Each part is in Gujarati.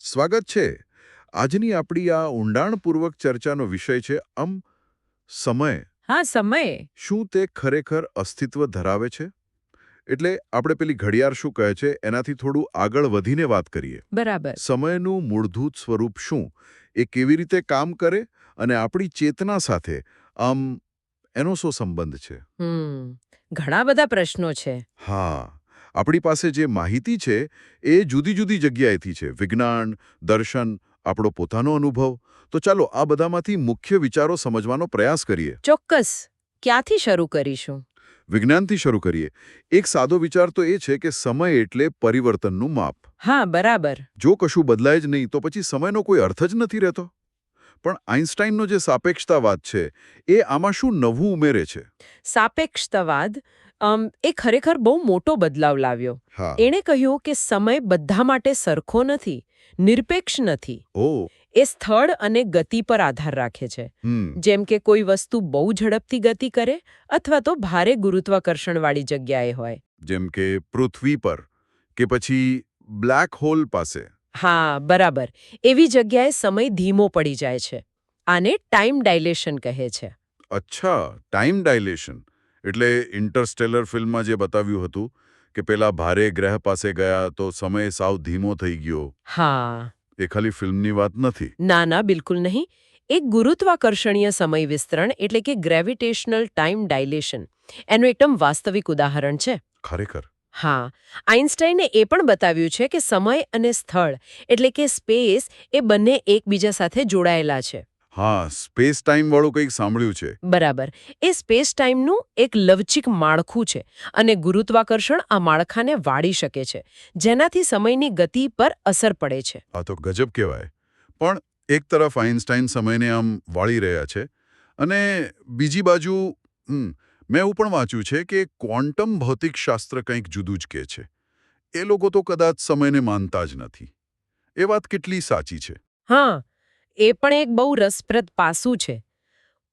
સ્વાગત છે. આજની આપણી આ ઊંડાણપૂર્વક ચર્ચાનો વિષય છે સમય. હા, સમય. શું તે ખરેખર અસ્તિત્વ ધરાવે છે? એટલે આપણે પેલી ઘડિયાળ શું કહે છે એનાથી થોડું આગળ વધીને વાત કરીએ. બરાબર. સમયનું મૂળભૂત સ્વરૂપ શું? એ કેવી રીતે કામ કરે અને આપણી ચેતના સાથે એનો શું સંબંધ છે? ઘણા બધા પ્રશ્નો છે. હા, આપણી પાસે જે માહિતી છે એ જુદી જુદી જગ્યાએથી છે. વિજ્ઞાન, દર્શન, આપણો પોતાનો અનુભવ. તો ચાલો આ બધામાંથી મુખ્ય વિચારો સમજવાનો પ્રયાસ કરીએ. ચોક્કસ. ક્યાંથી શરૂ કરીશું? વિજ્ઞાનથી શરૂ કરીએ. એક સાદો વિચાર તો એ છે કે સમય એટલે પરિવર્તનનું માપ. હા, બરાબર. જો કશું બદલાય જ નહીં તો પછી સમયનો કોઈ અર્થ જ નથી રહેતો. પણ આઈન્સ્ટાઈનનો જે સાપેક્ષતાવાદ છે એ આમાં શું નવું ઉમેરે છે? સાપેક્ષતાવાદ એ ખરેખર બહુ મોટો બદલાવ લાવ્યો. હા. એણે કહ્યું કે સમય બધા માટે સરખો નથી, નિરપેક્ષ નથી. ઓ. એ સ્થળ અને ગતિ પર આધાર રાખે છે. જેમ કે કોઈ વસ્તુ બહુ ઝડપથી ગતિ કરે અથવા તો ભારે ગુરુત્વાકર્ષણવાળી જગ્યાએ હોય. જેમ કે પૃથ્વી પર કે પછી બ્લેક હોલ પાસે. હા, બરાબર. એવી જગ્યાએ સમય ધીમો પડી જાય છે. આને ટાઈમ ડાયલેશન કહે છે. અચ્છા, ટાઈમ ડાયલેશન. એટલે ઇન્ટરસ્ટેલર ફિલ્મમાં જે બતાવ્યું હતું કે પેલા ભારે ગ્રહ પાસે ગયા તો સમય સાવ ધીમો થઈ ગયો. હા. એ ખાલી ફિલ્મની વાત નથી. ના ના, બિલકુલ નહીં. એક ગુરુત્વાકર્ષણીય સમય વિસ્તરણ એટલે કે ગ્રેવિટેશનલ ટાઈમ ડાયલેશન એનું એકદમ વાસ્તવિક ઉદાહરણ છે. ખરેખર. હા, આઈન્સ્ટાઈને એ પણ બતાવ્યું છે કે સમય અને સ્થળ એટલે કે સ્પેસ એ બંને એકબીજા સાથે જોડાયેલા છે. હા, સ્પેસ ટાઈમ વાળું કંઈક સાંભળ્યું છે. બરાબર. એ સ્પેસ ટાઈમનું એક લવચીક માળખું છે અને ગુરુત્વાકર્ષણ આ માળખાને વાળી શકે છે, જેનાથી સમયની ગતિ પર અસર પડે છે. આ તો ગજબ કહેવાય. પણ એક તરફ આઈન્સ્ટાઈન સમયને આમ વાળી રહ્યા છે અને બીજી બાજુ મેં એવું પણ વાંચ્યું છે કે ક્વોન્ટમ ભૌતિકશાસ્ત્ર કંઈક જુદું જ કહે છે. એ લોકો તો કદાચ સમયને માનતા જ નથી. એ વાત કેટલી સાચી છે? હા, એ પણ એક બહુ રસપ્રદ પાસું છે.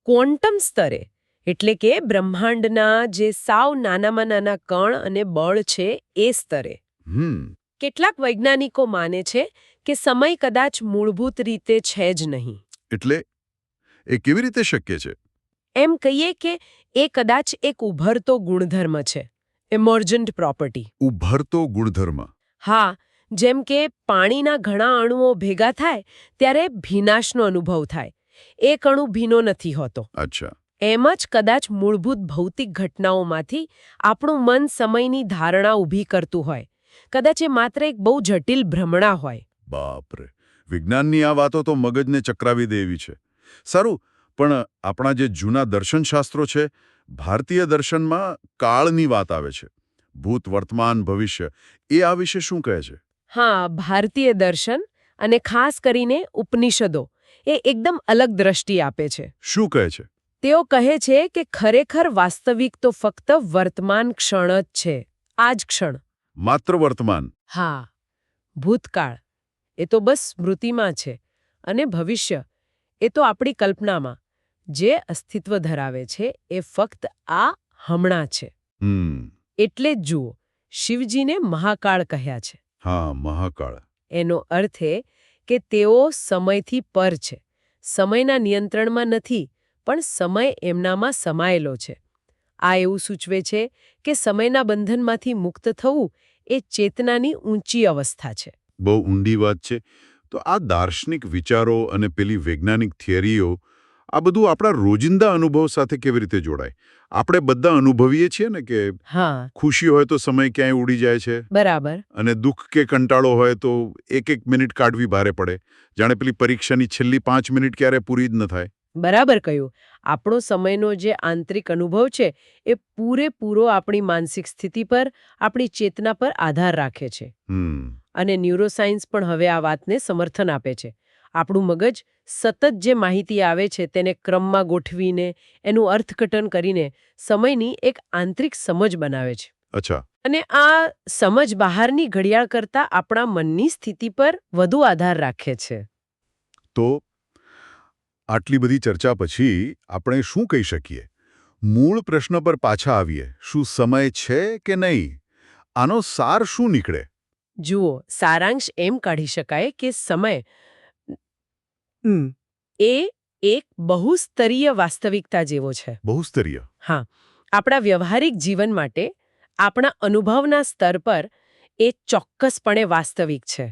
ક્વોન્ટમ સ્તરે એટલે કે બ્રહ્માંડના જે સાવ નાનામાં નાના કણ અને બળ છે એ સ્તરે કેટલાક વૈજ્ઞાનિકો માને છે કે સમય કદાચ મૂળભૂત રીતે છે જ નહીં. એટલે એ કેવી રીતે શક્ય છે? એમ કહીએ કે એ કદાચ એક ઉભરતો ગુણધર્મ છે, ઇમર્જન્ટ પ્રોપર્ટી. ઉભરતો ગુણધર્મ. હા, જેમ કે પાણીના ઘણા અણુઓ ભેગા થાય ત્યારે ભીનાશનો અનુભવ થાય. એક અણુ ભીનો નથી હોતો. અચ્છા. એમ જ કદાચ મૂળભૂત ભૌતિક ઘટનાઓમાંથી આપણું મન સમયની ધારણા ઊભી કરતું હોય. કદાચ એ માત્ર એક બહુ જટિલ ભ્રમણા હોય. બાપરે, વિજ્ઞાનની આ વાતો તો મગજને ચક્રાવી દે એવી છે. સારું, પણ આપણા જે જૂના દર્શનશાસ્ત્રો છે, ભારતીય દર્શનમાં કાળની વાત આવે છે. ભૂત, વર્તમાન, ભવિષ્ય. એ આ વિશે શું કહે છે? હા, ભારતીય દર્શન અને ખાસ કરીને ઉપનિષદો એ એકદમ અલગ દ્રષ્ટિ આપે છે. શું કહે છે? તેઓ કહે છે કે ખરેખર વાસ્તવિક તો ફક્ત વર્તમાન ક્ષણ જ છે. આ જ ક્ષણ. માત્ર વર્તમાન. હા, ભૂતકાળ એ તો બસ સ્મૃતિમાં છે અને ભવિષ્ય એ તો આપણી કલ્પનામાં. જે અસ્તિત્વ ધરાવે છે એ ફક્ત આ હમણાં છે. એટલે જ જુઓ, શિવજીને મહાકાળ કહ્યા છે. હા, મહાકાળ. એનો અર્થ એ કે તેઓ સમયથી પર છે. સમયના નિયંત્રણમાં નથી, પણ સમય એમનામાં સમાયેલો છે. આ એવું સૂચવે છે કે સમયના બંધનમાંથી મુક્ત થવું એ ચેતનાની ઊંચી અવસ્થા છે. બહુ ઊંડી વાત છે. તો આ દાર્શનિક વિચારો અને પેલી વૈજ્ઞાનિક થિયરીઓ આ બધું આપણા રોજિંદા અનુભવ સાથે કેવી રીતે જોડાય? આપણે બધા અનુભવીએ છીએ ને કે હા, ખુશી હોય તો સમય ક્યાંય ઉડી જાય છે બરાબર. અને દુઃખ કે કંટાળો હોય તો એક મિનિટ કાઢવી ભારે પડે. જાણે પેલી પરીક્ષાની છેલ્લી 5 મિનિટ ક્યારે પૂરી જ ન થાય. બરાબર કહ્યું. આપણો સમયનો જે આંતરિક અનુભવ છે એ પૂરેપૂરો આપણી માનસિક સ્થિતિ પર, આપણી ચેતના પર આધાર રાખે છે. અને ન્યુરોસાયન્સ પણ હવે આ વાતને સમર્થન આપે છે. આપણું મગજ સતત જે માહિતી આવે છે તેને ક્રમમાં ગોઠવીને, એનું અર્થઘટન કરીને સમયની એક આંતરિક સમજ બનાવે છે. અચ્છા. અને આ સમજ બહારની ઘડિયાળ કરતાં આપણા મનની સ્થિતિ પર વધુ આધાર રાખે છે. તો આટલી બધી ચર્ચા પછી આપણે શું કહી શકીએ? મૂળ પ્રશ્ન પર પાછા આવીએ. શું સમય છે કે નહીં? આનો સાર શું નીકળે? જુઓ, સારાંશ એમ કાઢી શકાય કે સમય એ એક બહુસ્તરીય વાસ્તવિકતા જેવો છે. બહુસ્તરીય. હા, આપણા વ્યવહારિક જીવન માટે આપણા અનુભવના સ્તર પર એ ચોક્કસપણે વાસ્તવિક છે.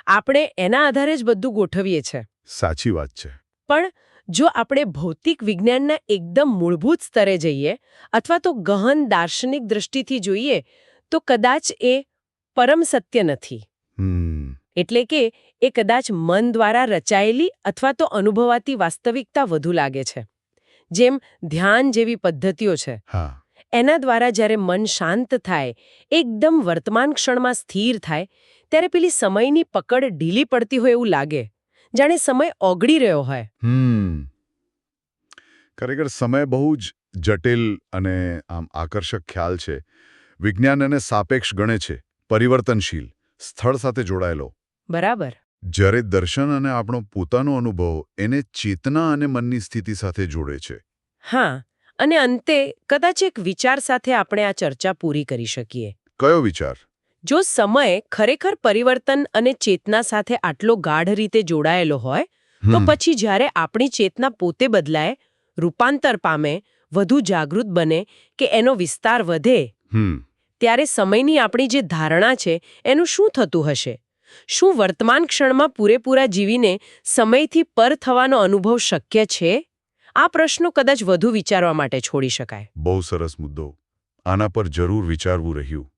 આપણે એના આધારે જ બધું ગોઠવીએ છીએ. સાચી વાત છે. પણ જો આપણે ભૌતિક વિજ્ઞાનના એકદમ મૂળભૂત સ્તરે જઈએ અથવા તો ગહન દાર્શનિક દૃષ્ટિથી જોઈએ તો કદાચ એ પરમ સત્ય નથી. એટલે કે એ કદાચ મન દ્વારા રચાયેલી અથવા તો અનુભવાતી વાસ્તવિકતા વધુ લાગે છે. જેમ ધ્યાન જેવી પદ્ધતિઓ છે. હા. એના દ્વારા જ્યારે મન શાંત થાય, એકદમ વર્તમાન ક્ષણમાં સ્થિર થાય, ત્યારે પેલી સમયની પકડ ઢીલી પડતી હોય એવું લાગે, જાણે સમય ઓગળી રહ્યો હોય. ખરેખર સમય બહુ જ જટિલ અને આમ આકર્ષક ખ્યાલ છે. વિજ્ઞાન એને સાપેક્ષ ગણે છે, પરિવર્તનશીલ, સ્થળ સાથે જોડાયેલો. બરાબર. જ્યારે દર્શન અને આપણો પોતાનો અનુભવ એને ચેતના અને મનની સ્થિતિ સાથે જોડે છે. હા, અને અંતે કદાચ એક વિચાર સાથે આપણે આ ચર્ચા પૂરી કરી શકીએ. કયો વિચાર? જો સમય ખરેખર પરિવર્તન અને ચેતના સાથે આટલો ગાઢ રીતે જોડાયેલો હોય, તો પછી જ્યારે આપણી ચેતના પોતે બદલાય, રૂપાંતર પામે, વધુ જાગૃત બને કે એનો વિસ્તાર વધે, ત્યારે સમયની આપણી જે ધારણા છે એનું શું થતું હશે? શું વર્તમાન ક્ષણમાં પૂરેપૂરા જીવીને સમયથી પર થવાનો અનુભવ શક્ય છે? આ પ્રશ્નો કદાચ વધુ વિચારવા માટે છોડી શકાય. બહુ સરસ મુદ્દો. આના પર જરૂર વિચારવું રહ્યું.